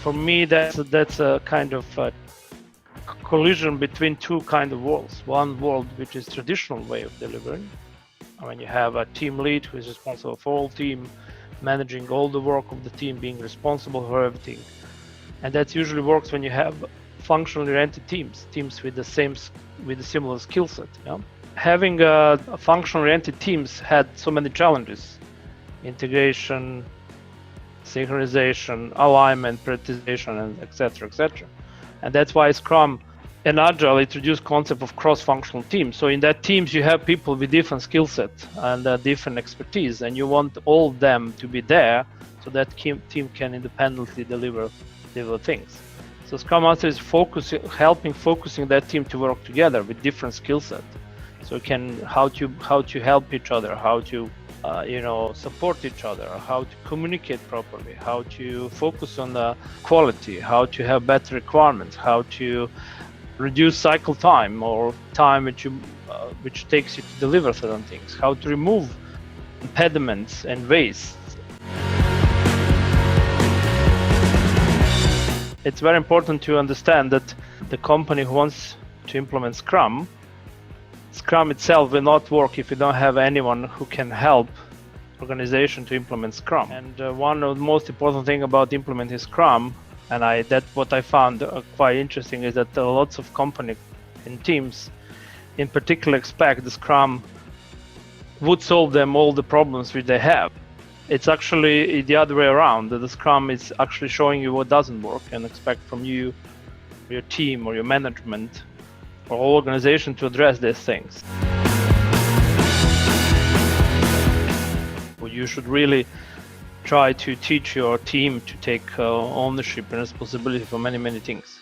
For me, that's a kind of collision between two kind of worlds. One world which is traditional way of delivering. I mean, you have a team lead who is responsible for all team, managing all the work of the team, being responsible for everything. And that usually works when you have functionally oriented teams with a similar skill set. Yeah? Having a functionally oriented teams had so many challenges: integration, synchronization, alignment, prioritization, and etc., etc. And that's why Scrum and Agile introduced concept of cross-functional teams. So in that teams, you have people with different skill set and different expertise, and you want all of them to be there so that team can independently deliver things. So Scrum Master is helping focusing that team to work together with different skill set. So you can how to help each other, how to support each other, how to communicate properly, how to focus on the quality, how to have better requirements, how to reduce cycle time or time which takes you to deliver certain things, how to remove impediments and waste. It's very important to understand that the company who wants to implement Scrum itself will not work if you don't have anyone who can help organization to implement Scrum. And one of the most important thing about implementing Scrum, and that's what I found quite interesting, is that lots of companies and teams in particular expect the Scrum would solve them all the problems which they have. It's actually the other way around, that the Scrum is actually showing you what doesn't work and expect from you, your team or your management or whole organization to address these things. You should really try to teach your team to take ownership and responsibility for many, many things.